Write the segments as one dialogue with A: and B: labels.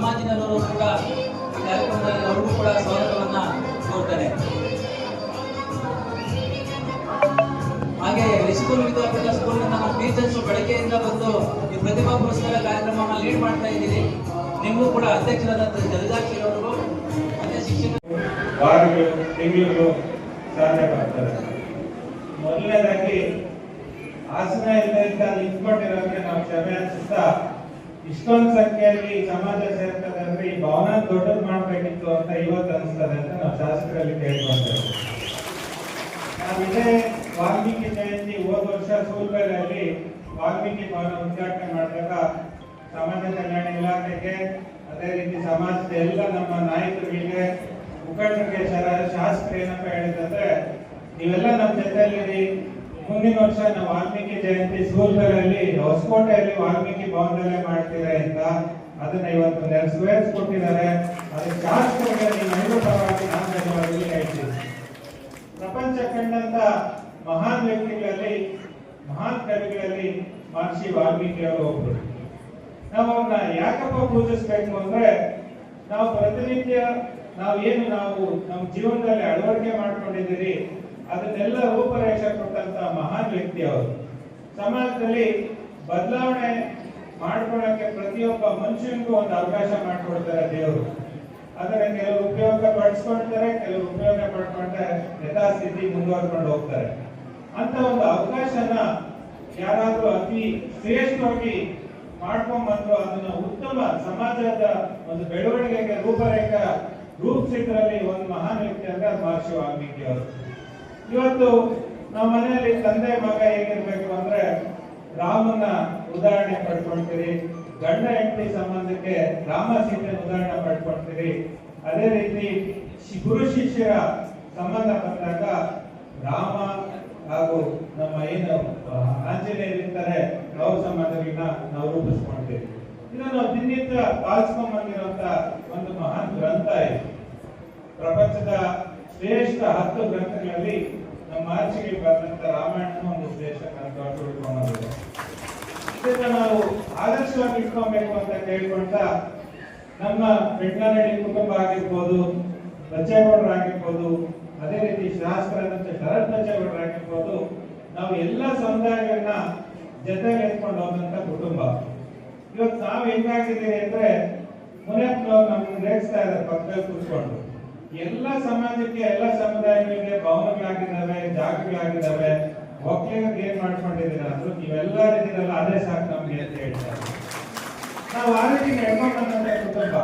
A: ರಾಮಾಜಿನವರು ಕೂಡ ಈ ಕಾರ್ಯಕ್ರಮದಲ್ಲಿ ಅವ್ರಿಗೂ ಕೂಡ ಸ್ವಾಗತವನ್ನ ಕೋರ್ತಾರೆ. ಹಾಗೆ ಹೈಸ್ಕೂಲ್ ವಿದ್ಯಾಪೀಠ ಸ್ಕೂಲ್ನಿಂದ ನಮ್ಮ ಟೀಚರ್ಸ್ ಬೆಳಗ್ಗೆಯಿಂದ ಬಂದು ಈ ಪ್ರತಿಭಾ ಪುರಸ್ಕಾರ ಕಾರ್ಯಕ್ರಮವನ್ನು ಲೀಡ್ ಮಾಡ್ತಾ ಇದ್ದೀರಿ. ನಿಮಗೂ ಕೂಡ ಅಧ್ಯಕ್ಷರಾದ ಜಲಜಾಕ್ಷಿ ಅವರಿಗೂ ಮತ್ತೆ ಶಿಕ್ಷಕರು
B: ವಾರಗಳು ತಿಂಗಳು ಸಾಧನೆ ಮಾಡ್ತಾರೆ. ಮೊದಲನೇದಾಗಿ ಆಸನ ಇಲ್ಲದ ನಿಂತ್ಕೊಂಡಿರೋಕ್ಕೆ ನಾವು ಕ್ಷಮೆ ಅನಿಸ್ತಾ, ಇಷ್ಟೊಂದು ಸಂಖ್ಯೆಯಲ್ಲಿ ಸಮಾಜ ಸೇರ್ತದೆ ಅಂದ್ರೆ ಈ ಭವನ ದೊಡ್ಡದು ಮಾಡ್ಬೇಕಿತ್ತು ಅಂತ ಇವತ್ತು ಅನಿಸ್ತದೆ ಅಂತ ನಾವು ಶಾಸಕರಲ್ಲಿ ಕೇಳ್ಕೊಳ್ತೇವೆ. ನಾವಿದೇ ವಾಲ್ಮೀಕಿ ಜಯಂತಿ ಹೋದ ವರ್ಷ ಸೂಲ್ಬೆಲೆಯಲ್ಲಿ ವಾಲ್ಮೀಕಿ ಭವನ ಉದ್ಘಾಟನೆ ಮಾಡಿದಾಗ ಸಮಾಜ ಕಲ್ಯಾಣ ಇಲಾಖೆಗೆ, ಅದೇ ರೀತಿ ಸಮಾಜದ ಎಲ್ಲ ನಮ್ಮ ನಾಯಕರಿಗೆ, ಮುಖಂಡರಿಗೆ, ಶಾಸಕರು ಏನಪ್ಪ ಹೇಳಿದಂದ್ರೆ, ನೀವೆಲ್ಲ ನಮ್ಮ ಜೊತೆಯಲ್ಲಿ ಮುಂದಿನ ವರ್ಷ ನಾವು ವಾಲ್ಮೀಕಿ ಜಯಂತಿ ಸೂಲ್ಬೆಲೆಯಲ್ಲಿ ಹೊಸಕೋಟೆಯಲ್ಲಿ ವಾಲ್ಮೀಕಿ ಭವನದಲ್ಲೇ ಮಾಡ್ತೀರಾ ಅಂತ ಅದನ್ನ ಇವತ್ತು ನೆರವೇರಿಸ್ಕೊಟ್ಟಿದ್ದಾರೆ. ಅದಕ್ಕೆ ಶಾಸಕರಿಗೆ ನೀವು ಪರವಾಗಿ ನಾನು ಧನ್ಯವಾದಗಳು ಹೇಳ್ತೀನಿ. ಪ್ರಪಂಚ ಕಂಡಂತ ಮಹಾನ್ ವ್ಯಕ್ತಿಗಳಲ್ಲಿ, ಮಹಾನ್ ಕವಿಗಳಲ್ಲಿ ಮಹರ್ಷಿ ವಾಲ್ಮೀಕಿ ಅವರು ಒಬ್ಬರು. ನಾವು ಅವ್ರನ್ನ ಯಾಕಪ್ಪ ಪೂಜಿಸ್ಬೇಕು ಅಂದ್ರೆ, ನಾವು ಪ್ರತಿನಿತ್ಯ ನಾವು ನಮ್ಮ ಜೀವನದಲ್ಲಿ ಅಳವಡಿಕೆ ಮಾಡ್ಕೊಂಡಿದ್ದೀರಿ, ಅದನ್ನೆಲ್ಲ ರೂಪರೇಷೆ ಕೊಟ್ಟಂತ ಮಹಾನ್ ವ್ಯಕ್ತಿ ಅವರು. ಸಮಾಜದಲ್ಲಿ ಬದಲಾವಣೆ ಮಾಡ್ಕೊಳ್ಳೋಕೆ ಪ್ರತಿಯೊಬ್ಬ ಮನುಷ್ಯನಿಗೂ ಒಂದು ಅವಕಾಶ ಮಾಡಿಕೊಡ್ತಾರೆ ದೇವರು. ಅದರ ಕೆಲವರು ಉಪಯೋಗ ಪಡಿಸ್ಕೊಳ್ತಾರೆ, ಕೆಲವರು ಉಪಯೋಗ ಪಡ್ಕೊಂಡ್ರೆ ಯಥಾಸ್ಥಿತಿ ಮುಂದುವರ್ಕೊಂಡು ಹೋಗ್ತಾರೆ. ಅಂತ ಒಂದು ಅವಕಾಶನ ಯಾರಾದ್ರೂ ಅತಿ ಶ್ರೇಷ್ಠವಾಗಿ ಮಾಡ್ಕೊಂಡ್ಬಂದ್ರು ಅದನ್ನ ಉತ್ತಮ ಸಮಾಜದ ಒಂದು ಬೆಳವಣಿಗೆಗೆ ರೂಪಿಸಿದ್ರಲ್ಲಿ ಒಂದು ಮಹಾನ್ ವ್ಯಕ್ತಿ ಅಂದ್ರೆ ಮಹರ್ಷಿ ವಾಲ್ಮೀಕಿ ಅವರು. ಇವತ್ತು ನಮ್ಮ ಮನೆಯಲ್ಲಿ ತಂದೆ ಮಗ ಹೇಗಿರ್ಬೇಕು ಅಂದ್ರೆ, ರಾಮನ ಉದಾಹರಣೆ ಪಡ್ಕೊಳ್ತೀರಿ, ಗಂಡ ಹೆಂಡತಿ ಸಂಬಂಧಕ್ಕೆ ರಾಮ ಸೀತೆ ಉದಾಹರಣೆ ಪಡ್ಕೊಳ್ತೀರಿ. ಅದೇ ರೀತಿ ಗುರು ಶಿಷ್ಯರ ಸಂಬಂಧ ಬಂದಾಗ ರಾಮ ಹಾಗೂ ನಮ್ಮ ಏನು ಆಂಜನೇಯರಿರ್ತಾರೆ ಅವ್ರ ಸಂಬಂಧಗಳನ್ನ ನಾವು ರೂಪಿಸ್ಕೊಳ್ತೀವಿ. ಇದನ್ನು ನಾವು ದಿನನಿತ್ಯ ಪಾಲಿಸ್ಕೊಂಡ್ ಬಂದಿರುವಂತ ಒಂದು ಮಹಾನ್ ಗ್ರಂಥ ಇದೆ. ಪ್ರಪಂಚದ ಶ್ರೇಷ್ಠ 10 ಗ್ರಂಥಗಳಲ್ಲಿ ನಮ್ಮ ಮಹರ್ಷಿಗೆ ಬರೆದಂತ ರಾಮಾಯಣ ಒಂದು ಶ್ರೇಷ್ಠ ಗ್ರಂಥ ಉಳ್ಕೊಳ್ಳೋದಿದೆ. ಇದನ್ನ ನಾವು ಆದರ್ಶವಾಗಿ ಇಟ್ಕೊಬೇಕು ಅಂತ ಕೇಳ್ಕೊಂತ ನಮ್ಮ ಬೆಟ್ನಹಳ್ಳಿ ಕುಟುಂಬ ಆಗಿರ್ಬೋದು, ಬಚ್ಚೇಗೌಡರಾಗಿರ್ಬೋದು, ಅದೇ ರೀತಿ ಶಾಸಕರಾದಂತ ಶರತ್ ಬಚ್ಚೇಗೌಡರಾಗಿರ್ಬೋದು, ನಾವು ಎಲ್ಲ ಸಮುದಾಯಗಳನ್ನ ಜೊತೆಗೆ ಎತ್ಕೊಂಡು ಹೋದಂತ ಕುಟುಂಬ. ಇವತ್ತು ನಾವು ಹೆಂಗಾಗಿದ್ದೀವಿ ಅಂದ್ರೆ, ಮುನಿಯಪ್ಪನವ್ರು ನಮ್ಗೆ ರೇಗಿಸ್ತಾ ಇದ್ದಾರೆ ಪಕ್ಕದಲ್ಲಿ ಕೂತ್ಕೊಂಡು. ಎಲ್ಲ ಸಮಾಜಕ್ಕೆ, ಎಲ್ಲ ಸಮುದಾಯಗಳಿಗೆ ಭವನಗಳಾಗಿದ್ದಾವೆ, ಜಾಗಗಳಾಗಿದ್ದಾವೆ, ಒಕ್ಕಲಿಗರಿಗೆ ಏನ್ ಮಾಡ್ಕೊಂಡಿದ್ದೀರ ಅಂದ್ರು ನೀವೆಲ್ಲರಿದ್ದೀರಲ್ಲ ಅದೇ ಸಾಕು ನಮ್ಗೆ ಅಂತ ಹೇಳ್ತಾರೆ. ನಾವು ಆ ರೀತಿ ನಡ್ಕೊಂಡು ಬಂದಂತ ಕುಟುಂಬ.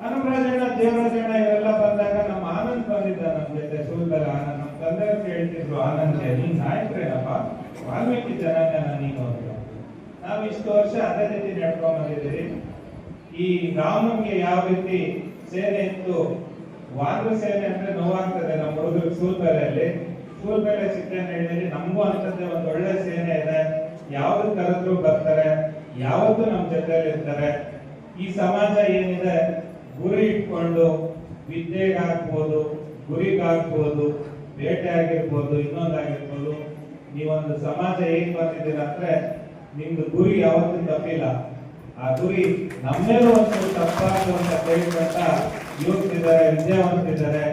B: ಹನುಮರಾಜಣ್ಣ, ದೇವರಾಜಣ್ಣ ಇವರೆಲ್ಲ ಬಂದಾಗ ನಮ್ಮ ಆನಂದ್ ಬಂದಿದ್ದ ನಮ್ಮ ಜೊತೆ ಸೂಲ್ಬೆಲೆ ಆನಂದ್. ನಮ್ಮ ತಂದೆ ಕೇಳ್ತಿದ್ರು, ಆನಂದ್ಗೆ ನೀನ್ ನಾಯಕರೇನಪ್ಪ, ವಾಲ್ಮೀಕಿ ಜನಾಂಗನ ನೀನು ಅಂತ. ನಾವು ಇಷ್ಟು ವರ್ಷ ಅದೇ ರೀತಿ ನಡ್ಕೊಂಡ್ ಬಂದಿದ್ದೀರಿ. ಈ ರಾಮನ್ಗೆ ಯಾವ ರೀತಿ ಸೇನೆ ಇತ್ತು, ವಾನರ ಸೇನೆ ಅಂದ್ರೆ ನೋವಾಗ್ತದೆ ನಮ್ಮ ಹುಡುಗರಿಗೆ. ಸೂಲ್ಬೆಲೆ ಸಿಕ್ಕೇನೆ ಹೇಳಿದ್ರೆ ನಮಗೂ ಅಂತದ್ದೇ ಒಂದು ಒಳ್ಳೆ ಸೇನೆ ಇದೆ, ಯಾವ್ದು ಕರೆದ್ರು ಬರ್ತಾರೆ, ಯಾವತ್ತೂ ನಮ್ಮ ಜೊತೆಯಲ್ಲಿ ಇರ್ತಾರೆ. ಈ ಸಮಾಜ ಏನಿದೆ ಗುರಿ ಇಟ್ಕೊಂಡು ವಿದ್ಯೆಗಾಗ್ಬೋದು, ಗುರಿಗಾಗ್ಬೋದು, ಬೇಟೆ ಆಗಿರ್ಬೋದು, ಇನ್ನೊಂದಾಗಿರ್ಬೋದು, ನೀವೊಂದು ಸಮಾಜ ಹೇಗ್ ಬಂದಿದ್ದೀರ ಅಂದ್ರೆ ನಿಮ್ದು ಗುರಿ ಯಾವತ್ತೂ ತಪ್ಪಿಲ್ಲ. ಆ ಗುರಿ ನಮ್ಮೇಲೂ ಒಂದು ತಪ್ಪಾಗ ಅಂತ ಕೇಳ್ಕೊಂತ ಯುವಕರಿದ್ದಾರೆ, ವಿದ್ಯಾವಂತರಿದ್ದಾರೆ.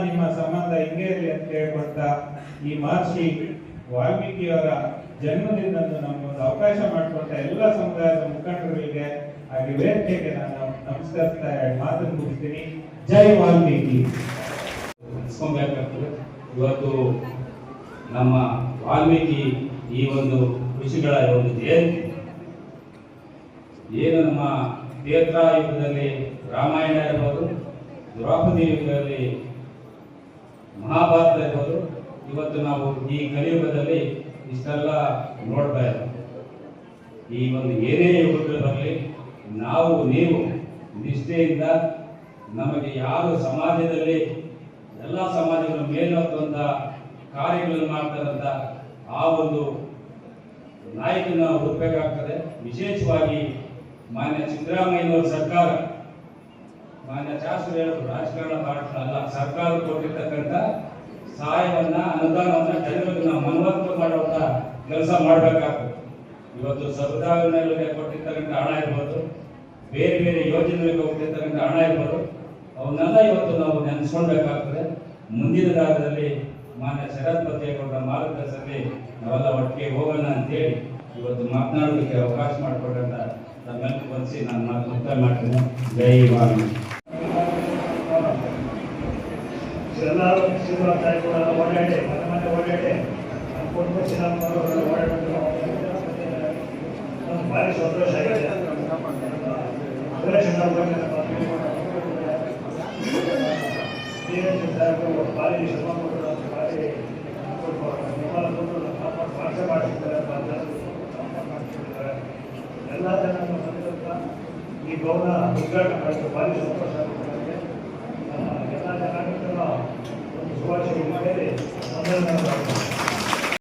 B: ನಿಮ್ಮ ಸಂಬಂಧ ಹಿಂಗೆ ಇರಲಿ ಅಂತ ಕೇಳ್ಕೊಳ್ತಾ ಈ ಮಹರ್ಷಿ ವಾಲ್ಮೀಕಿಯವರ ಜನ್ಮದಿಂದ ನಮಗೊಂದು ಅವಕಾಶ ಮಾಡಿಕೊಟ್ಟ ಎಲ್ಲ ಸಮುದಾಯದ ಮುಖಂಡರಿಗೆ ಹಾಗೆ ವೇದಿಕೆಗೆ ನಾನು ನಮಸ್ಕರಿಸ್ತಾ ಮಾತನ್ನು ಮುಗಿಸ್ತೀನಿ. ಜೈ ವಾಲ್ಮೀಕಿ.
C: ಇವತ್ತು ನಮ್ಮ ವಾಲ್ಮೀಕಿ ಈ ಒಂದು ಋಷಿಗಳ ಒಂದು ಜಯಂತಿ ಏನು ನಮ್ಮ ಯುಗದಲ್ಲಿ ರಾಮಾಯಣ ಇರ್ಬೋದು, ದ್ರೌಪದಿ ಯುಗದಲ್ಲಿ ಮಹಾಭಾರತ ಇರ್ಬೋದು, ಇವತ್ತು ನಾವು ಈ ಕಲಿಯುಗದಲ್ಲಿ ಇಷ್ಟೆಲ್ಲ ನೋಡ್ತಾ ಇದ್ದೀವಿ. ಈ ಒಂದು ಏನೇ ಯುಗಗಳು ಬರಲಿ, ನೀವು ನಿಷ್ಠೆಯಿಂದ ನಮಗೆ ಯಾರು ಸಮಾಜದಲ್ಲಿ ಎಲ್ಲ ಸಮಾಜಗಳ ಮೇಲುವಂತ ಕಾರ್ಯಗಳನ್ನು ಮಾಡ್ತಾರಂತ ಆ ಒಂದು ನಾಯಕನ ಹುಡುಕಬೇಕಾಗ್ತದೆ. ವಿಶೇಷವಾಗಿ ಮಾನ್ಯ ಸಿದ್ದರಾಮಯ್ಯನವರ ಸರ್ಕಾರ, ಮಾನ್ಯ ಶಾಸಕರು ಹೇಳಿದ್ರು ರಾಜಕಾರಣ ಅಲ್ಲ, ಸರ್ಕಾರ ಕೊಟ್ಟಿರ್ತಕ್ಕಂಥ ಸಹಾಯವನ್ನ, ಅನುದಾನವನ್ನ ಜನರಿಗೆ ನಾವು ಮನವರಿಕೆ ಮಾಡುವಂತ ಕೆಲಸ ಮಾಡಬೇಕಾಗ್ತದೆ. ಇವತ್ತು ಸಮುದಾಯಗಳಿಗೆ ಕೊಟ್ಟಿರ್ತಕ್ಕಂಥ ಹಣ ಇರ್ಬೋದು, ಬೇರೆ ಬೇರೆ ಯೋಜನೆಗಳಿಗೆ ಹೋಗ್ತಿರ್ತಕ್ಕಂಥ ಹಣ ಇರ್ಬೋದು, ಅವನ್ನೆಲ್ಲ ಇವತ್ತು ನಾವು ನೆನೆಸ್ಕೊಳ್ಬೇಕಾಗ್ತದೆ. ಮುಂದಿನ ಕಾಲದಲ್ಲಿ ಮಾನ್ಯ ಶರತ್ ಬಚ್ಚೇಗೌಡರ ಮಾರ್ಗದರ್ಶನದಲ್ಲಿ ನಾವೆಲ್ಲ ಒಟ್ಟಿಗೆ ಹೋಗೋಣ ಅಂತೇಳಿ ಇವತ್ತು ಮಾತನಾಡೋದಕ್ಕೆ ಅವಕಾಶ ಮಾಡಿಕೊಟ್ಟಂತ ನಮ್ಮೆಲ್ಲ ಬಂದಿಸಿ ನಾನು ಮಾತು ಮುಕ್ತಾಯ ಮಾಡ್ತೇನೆ. ಜೈ ವಾಲ್ಮೀಕಿ.
D: ಎಲ್ಲರೂ ಶ್ರೀನಿವಾಸ ಕೂಡ ಓಡಾಡಿ ಮನೆ ಓಡಾಡಿ ಓಡಾಡೋದು ಭಾರಿ ಸಂತೋಷ ಆಗಿದೆ. ಭಾರಿ ಶ್ರಮ ಕೊಟ್ಟು ಭಾರಿ ಭಾಷೆ ಮಾಡಿಸಿದ್ದಾರೆ, ಎಲ್ಲ ಜನರನ್ನು ಈ ಭವನ ಉದ್ಘಾಟನೆ ಮಾಡಿದ್ದು ಭಾರಿ ಸಂತೋಷ ಆಗುತ್ತೆ. ಎಲ್ಲ ಜನಾಂಗದ ಒಂದು ಶುಭಾಶಯ ಹೇಳಿ ವಂದನೆಗಳನ್ನು